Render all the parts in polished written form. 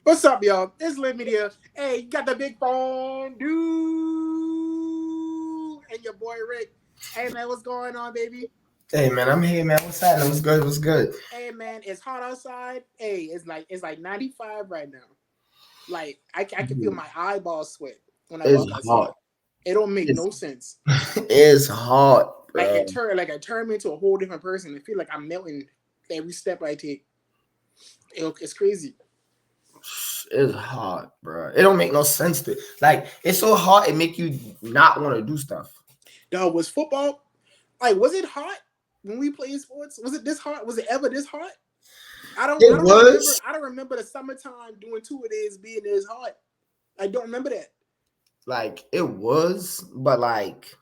What's up, y'all? It's Lynn Media. Hey, you got the big phone, dude, and your boy Rick. Hey, man, what's going on, baby? Hey man, I'm here, man. What's happening? What's good? What's good? Hey, man, it's hot outside. Hey, it's like 95 right now. Like I can feel Dude, my eyeballs sweat when I it's walk outside. hot. It don't make It's no sense. it's hot, Like bro. I turn me into a whole different person. I feel like I'm melting every step I take. It's crazy. It's hot, bro. It don't make no sense to like. It's so hot. It make you not want to do stuff. Dog, was football like was it hot when we played sports? Was it this hot? Was it ever this hot? I It don't remember was I don't remember the summertime doing two of days being this hot. I don't remember that. but like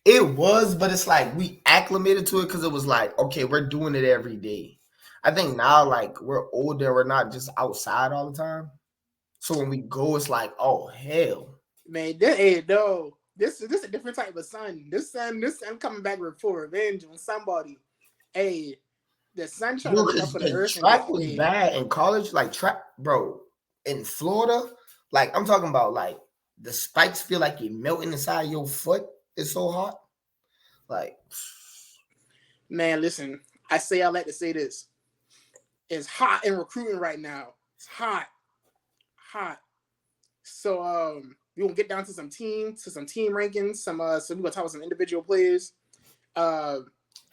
it was, but it's like we acclimated to it because it was like okay, we're doing it every day. I think now like we're older, we're not just outside all the time. So when we go, it's like oh hell. Man, this hey no. This a different type of sun. This sun coming back with full revenge on somebody. Hey, the sun trying to Dude, look up for the cause earth and get track was hey, bad in college. Like track, bro, in Florida, like I'm talking about, like the spikes feel like you're melting inside your foot. It's so hot. Like, man, listen, I say I like to say this. It's hot in recruiting right now. It's hot. Hot. So we gonna get down to some team rankings, so we gonna talk about some individual players. Uh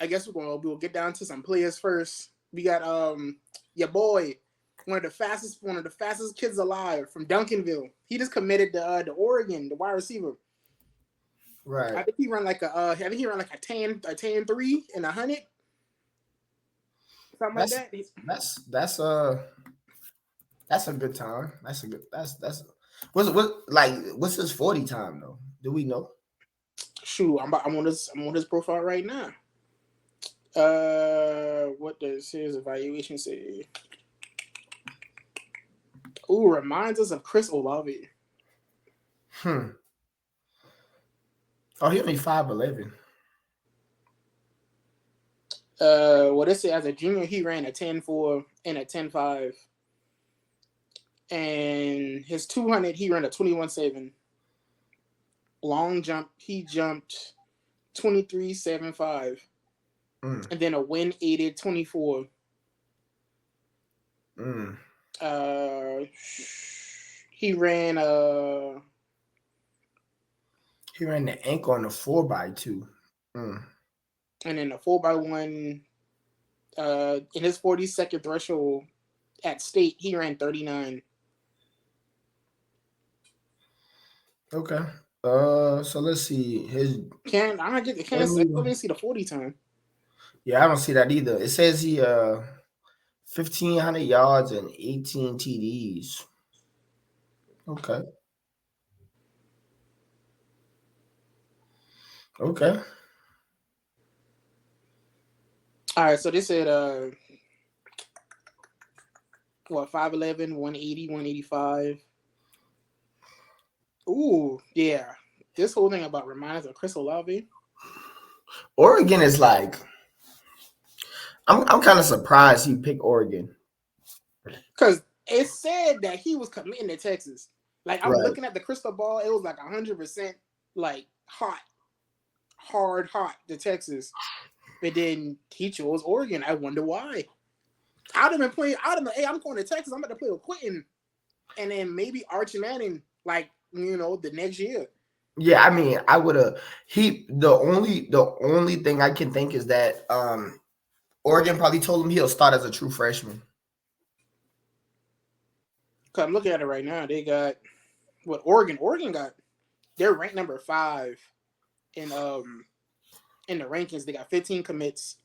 I guess we'll get down to some players first. We got your boy, one of the fastest kids alive from Duncanville. He just committed to Oregon, the wide receiver. right? I think he ran like a 10-3 and 100, something like That's that. that's that's uh that's a good time. That's what's his 40 time though? Do we know? Shoot, I'm on his profile right now. What does his evaluation say? Ooh, reminds us of Chris Olave. Hmm. Oh, he only 5'11". What it say as a junior, he ran a 10-4 and a 10-5, and his 200 he ran a 21-7. Long jump he jumped 23.75, Mm, and then a wind aided 24. mm. Uh, he ran uh He ran the ankle on the 4x2. Mm. and then a 4x1. In his 40-second threshold at state, he ran 39. Okay. So let's see. His Can't I get the can't let I me still didn't see the 40 time. yeah, I don't see that either. It says he 1,500 yards and 18 TDs. Okay. Okay. All right, so they said what 5'11", 180, 185. Ooh, yeah. This whole thing about reminds of Chris Olave. Oregon is like I'm kind of surprised he picked Oregon. Because it said that he was committing to Texas. Like I'm Right. looking at the crystal ball, it was like 100% like hot, hot to Texas. But then he chose Oregon. I wonder why. I'd have been playing. I'd have been, hey, I'm going to Texas. I'm about to play with Quentin, and then maybe Archie Manning, like the next year. Yeah, I mean, I would have he the only thing I can think is that Oregon probably told him he'll start as a true freshman. Cause I'm looking at it right now. They got what Oregon. Oregon got they're ranked number 5 in in the rankings. They got 15 commits.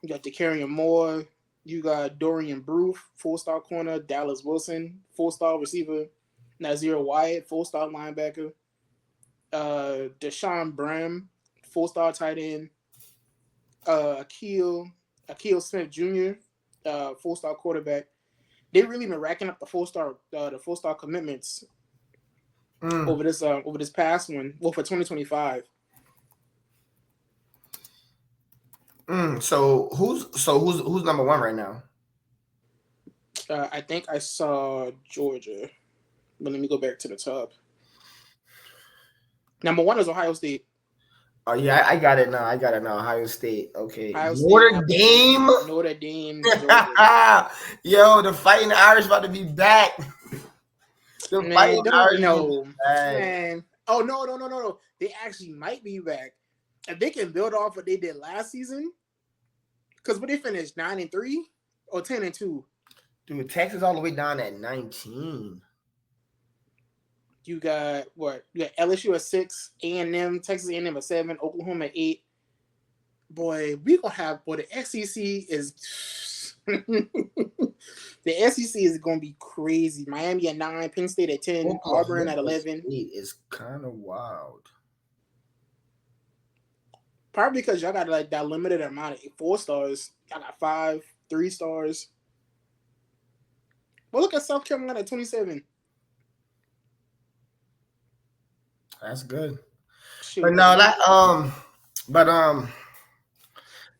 You got DeCarrion Moore. You got Dorian Bruce, 4-star corner. Dallas Wilson, 4-star receiver. Nazir Wyatt, 4-star linebacker. Deshaun Bram, 4-star tight end. Akil Smith Jr., 4-star quarterback. They really been racking up the 4-star commitments Mm, over this past one. Well, for 2025. so who's number one right now? I think I saw Georgia, but let me go back to the top. Number one is Ohio State. Oh yeah, I got it now. I got it now. Ohio State. Okay, Ohio State, Notre Alabama, Dame. Notre Dame, Georgia. Yo, the Fighting Irish about to be back. The Man, Fighting don't Irish gonna be know. back. Man. Oh no. They actually might be back. If they can build off what they did last season, because when they finished 9-3 or 10-2. Dude, Texas all the way down at 19. You got what? You got LSU at 6, A&M, Texas A&M at 7, Oklahoma at 8. Boy, we gonna have. Boy, the SEC is. The SEC is gonna be crazy. Miami at 9, Penn State at 10, Auburn at Oklahoma 11. State is kind of wild. Probably because y'all got like that limited amount of 4 stars. Y'all got 5, 3 stars. Well, look at South Carolina at 27. That's good. Shoot, But no,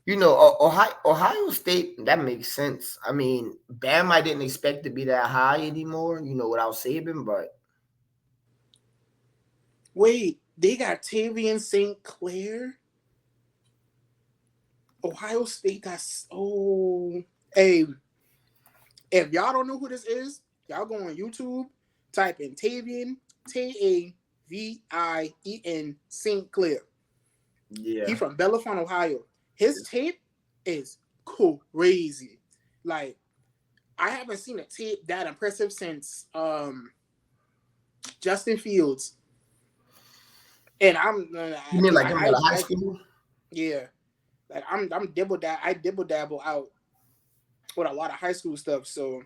you know, Ohio State, that makes sense. I mean, Bam, I didn't expect to be that high anymore, you know, without Saban, but wait, they got Tavian St. Clair. Ohio State got hey. If y'all don't know who this is, y'all go on YouTube, type in Tavian Tavien St. Clair. yeah. He from Bellefonte, Ohio. His tape is crazy. Like I haven't seen a tape that impressive since Justin Fields. And You mean like him out of high I school? yeah. Like I dibble dabble out with a lot of high school stuff. So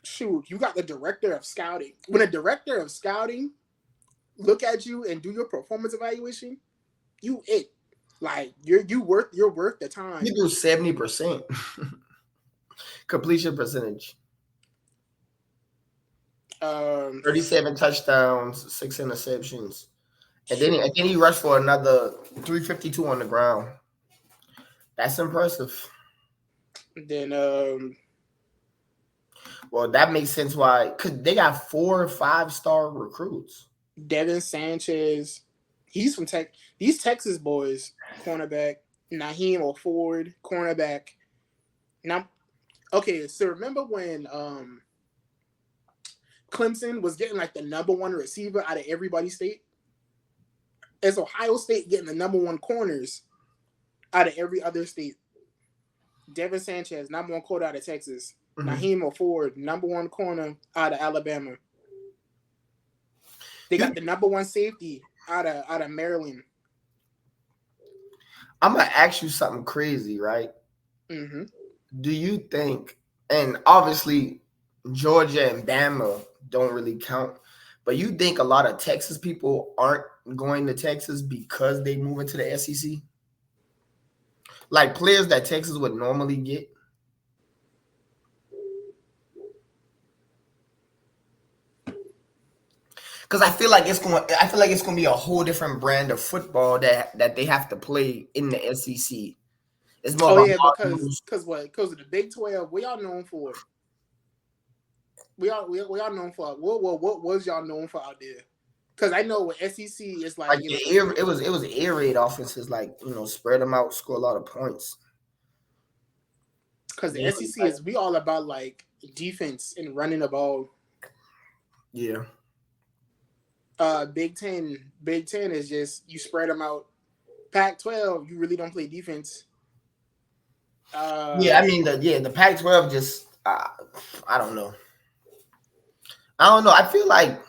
shoot, you got the director of scouting. When a director of scouting look at you and do your performance evaluation, you like you're worth the time. You do 70% completion percentage. 37 touchdowns, 6 interceptions. And then he rushed for another 352 on the ground. That's impressive. Then well, that makes sense why, because they got 4 or 5-star recruits. Devin Sanchez, he's from Tech. These Texas boys, cornerback. Naheem or Ford, cornerback. Now, okay, so remember when Clemson was getting like the number 1 receiver out of everybody's state? It's Ohio State getting the number 1 corners out of every other state. Devin Sanchez, number 1 corner out of Texas. Mm-hmm. Naheem or Ford, number 1 corner out of Alabama. They got the number 1 safety out of Maryland. I'm gonna ask you something crazy, right? Mm-hmm. Do you think, and obviously Georgia and Bama don't really count, but you think a lot of Texas people aren't going to Texas because they move into the SEC? Like players that Texas would normally get? Because I feel like it's going to be a whole different brand of football that they have to play in the SEC. It's more because of the Big 12. What y'all known for? We all known for. What was y'all known for out there? Because I know what SEC is like. It was air raid offenses, like, you know, spread them out, score a lot of points. Because the SEC is we all about like defense and running the ball. Yeah. Big Ten is just you spread them out. Pac-12, you really don't play defense. Yeah, I mean the Pac-12 just I don't know. I feel like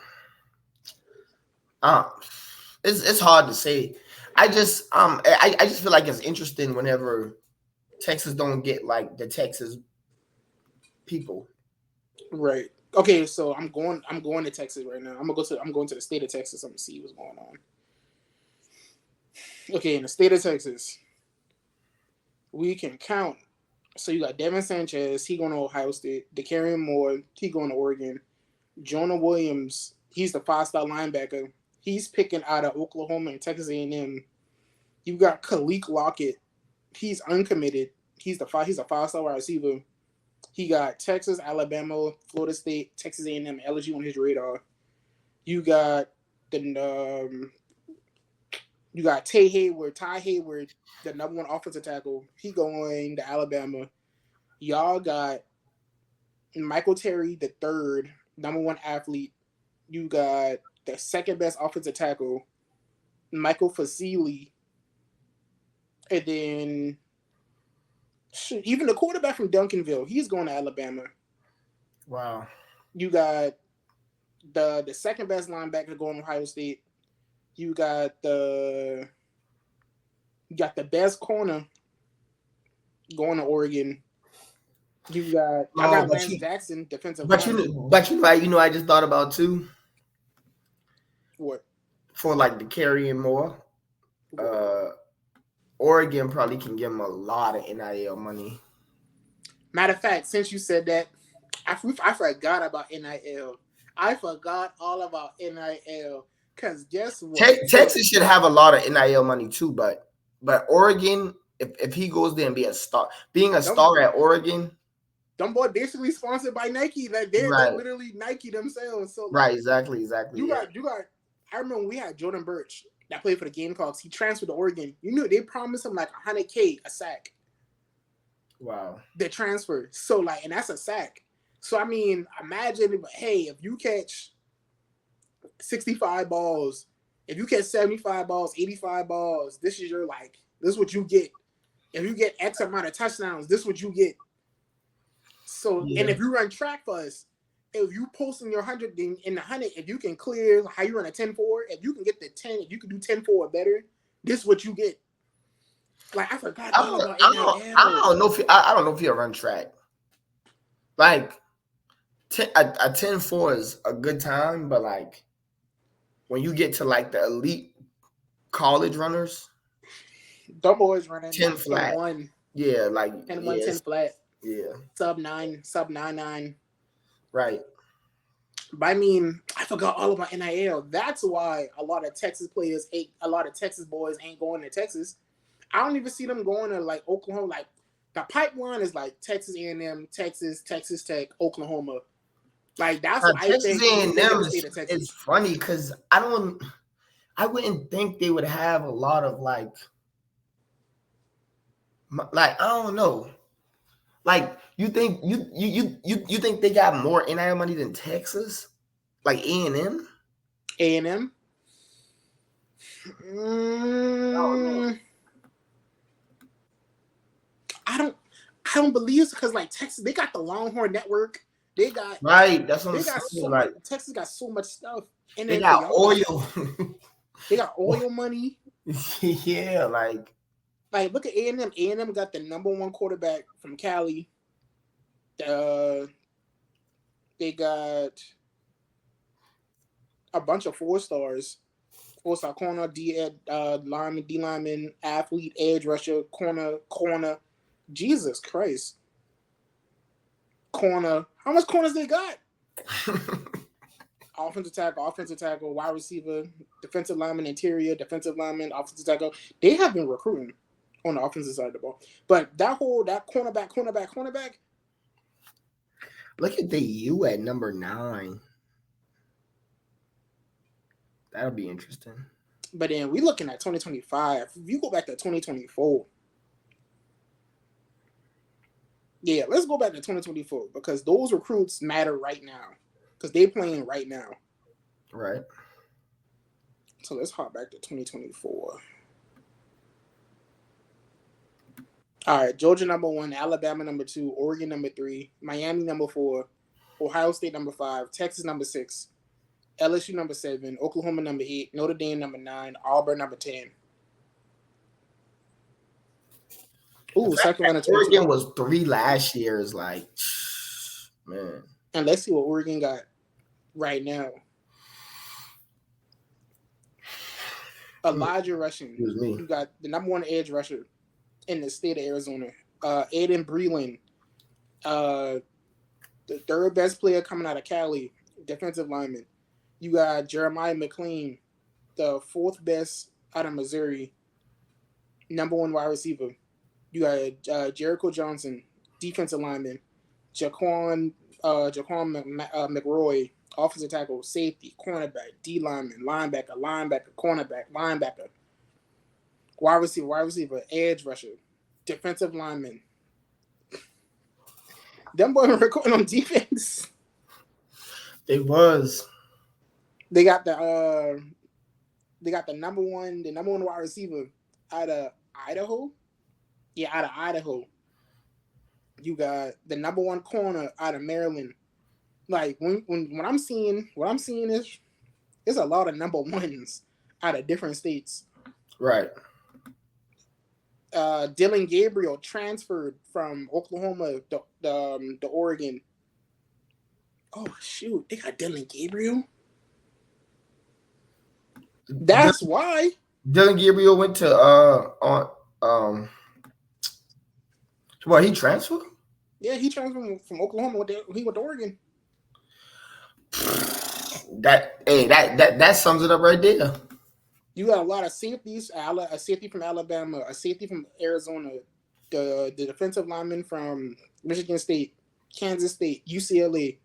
it's hard to say. I just feel like it's interesting whenever Texas don't get like the Texas people. Right. Okay, so I'm going to Texas right now. I'm going to the state of Texas. I'm gonna see what's going on. Okay, in the state of Texas, we can count. So you got Devin Sanchez, he going to Ohio State. DeCarrion Moore, he going to Oregon. Jonah Williams, he's the 5-star linebacker. He's picking out of Oklahoma and Texas A&M. You got Khalil Lockett, he's uncommitted. He's a 5-star wide receiver. He got Texas, Alabama, Florida State, Texas A&M, LSU on his radar. You got you got Ty Hayward, the number one offensive tackle. He going to Alabama. Y'all got Michael Terry, the third number one athlete. You got the second best offensive tackle, Michael Fasili, and then even the quarterback from Duncanville, he's going to Alabama. Wow. You got the second best linebacker going to Ohio State. You got the best corner going to Oregon. I got Lance Jackson, defensive lineman. I just thought about too. What? For like the carrying more, Oregon probably can give them a lot of NIL money. Matter of fact, since you said that, I forgot about NIL. I forgot all about NIL. Because guess what? Texas should have a lot of NIL money too, but Oregon, if he goes there and being a star at Oregon, them boy basically sponsored by Nike. Like they're literally Nike themselves. So like, exactly. You got. I remember we had Jordan Birch that played for the Gamecocks. He transferred to Oregon. You knew they promised him like $100K a sack. Wow. The transfer. So like, and that's a sack. So I mean, imagine if you catch 65 balls, if you catch 75 balls, 85 balls, this is what you get. If you get X amount of touchdowns, this is what you get. So, and if you run track for us, if you post in your 100 in the 100, if you can clear how you run a 10-4, if you can get the 10, if you can do 10-4 or better, this is what you get. Like I forgot all about NIL. I don't know if he'll run track. Like a 10-4 is a good time, but like when you get to like the elite college runners, them boys running 10 like flat. 10-1. Yeah, like 10-1, 10 flat. Yeah. Sub 9. Right. But I mean, I forgot all about NIL. That's why a lot of Texas boys ain't going to Texas. I don't even see them going to like Oklahoma. Like the pipeline is like Texas A&M, Texas Tech, Oklahoma. Like that's what I think. It's funny because I wouldn't think they would have a lot of like I don't know. Like you think you think they got more NIL money than Texas? Like A&M? A&M? I don't believe it because like Texas, they got the Longhorn Network. They got That's what I'm saying. So much. Texas got so much stuff. And they got oil. They got oil money. Yeah, like look at A&M. A&M got the number one quarterback from Cali. They got a bunch of 4-stars. 4-star corner, D lineman, athlete, edge rusher, corner. Jesus Christ. Corner. How much corners they got? Offensive tackle, wide receiver, defensive lineman, interior, defensive lineman, offensive tackle. They have been recruiting on the offensive side of the ball. But that cornerback. Look at the U at number 9. That'll be interesting. But then we looking at 2025. If you go back to 2024. Yeah, let's go back to 2024 because those recruits matter right now because they're playing right now. Right. So let's hop back to 2024. All right, Georgia number 1, Alabama number 2, Oregon number 3, Miami number 4, Ohio State number 5, Texas number 6, LSU number 7, Oklahoma number 8, Notre Dame number 9, Auburn number 10. Ooh, South Carolina. Oregon was 3 last year. Is like, man. And let's see what Oregon got right now. Elijah Rushing. You got the number 1 edge rusher in the state of Arizona. Aiden Breland. The third best player coming out of Cali, defensive lineman. You got Jeremiah McLean, the 4th best out of Missouri, number 1 wide receiver. You got Jericho Johnson, defensive lineman, Jaquan McRoy, offensive tackle, safety, cornerback, D lineman, linebacker, cornerback, linebacker, wide receiver, edge rusher, defensive lineman. Them boys were recording on defense. It was. They got the number one wide receiver out of Idaho. Yeah, out of Idaho. You got the number one corner out of Maryland. Like when I'm seeing is there's a lot of number ones out of different states. Right. Dylan Gabriel transferred from Oklahoma to Oregon. Oh shoot, they got Dylan Gabriel. That's why Dylan Gabriel went to well, he transferred? Yeah, he transferred from Oklahoma. He went to Oregon. That sums it up right there. You got a lot of safeties. A safety from Alabama, a safety from Arizona, the defensive lineman from Michigan State, Kansas State, UCLA.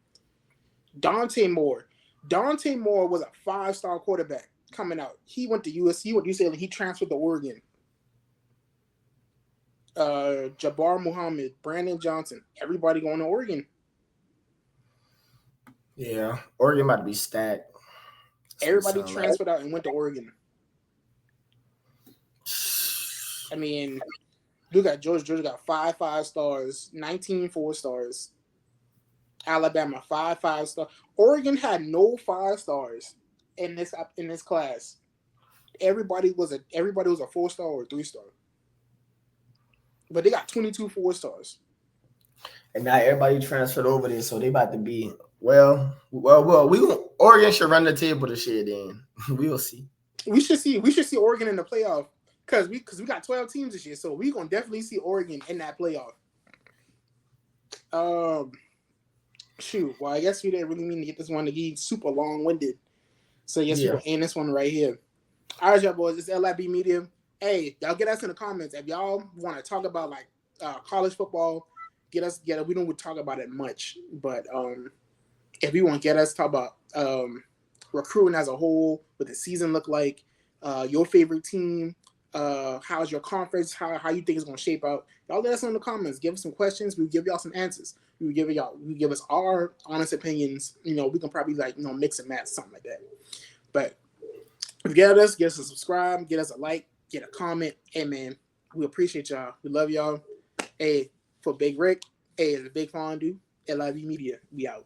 Dante Moore was a 5-star quarterback coming out. He went to USC, he went to UCLA. He transferred to Oregon. Jabbar Muhammad, Brandon Johnson, everybody going to Oregon. Yeah, Oregon might be stacked. Everybody transferred out and went to Oregon. I mean, you got Georgia got 5 5-stars, 19 4-stars. Alabama 5 5-star. Oregon had no 5-stars in this class. Everybody was a 4-star or 3-star. But they got 22 4-stars. And now everybody transferred over there, so they about to be well. Oregon should run the table this year. Then we'll see. We should see Oregon in the playoff because we got 12 teams this year, so we're gonna definitely see Oregon in that playoff. Shoot. Well, I guess we didn't really mean to get this one to be super long-winded, so I guess we'll end this one right here. All right, y'all boys. It's LIB Media. Hey, y'all get us in the comments if y'all want to talk about like college football. Get us. We don't talk about it much, but if you want to get us talk about recruiting as a whole, what the season look like, your favorite team, how's your conference, how you think it's going to shape out. Y'all let us know in the comments. Give us some questions. We'll give y'all some answers. We give us our honest opinions. You know, we can probably mix and match something like that. But if you get us a subscribe, get us a like, get a comment. Hey man, we appreciate y'all. We love y'all. Hey, for Big Rick, hey, the Big Fondue, LIV Media, we out.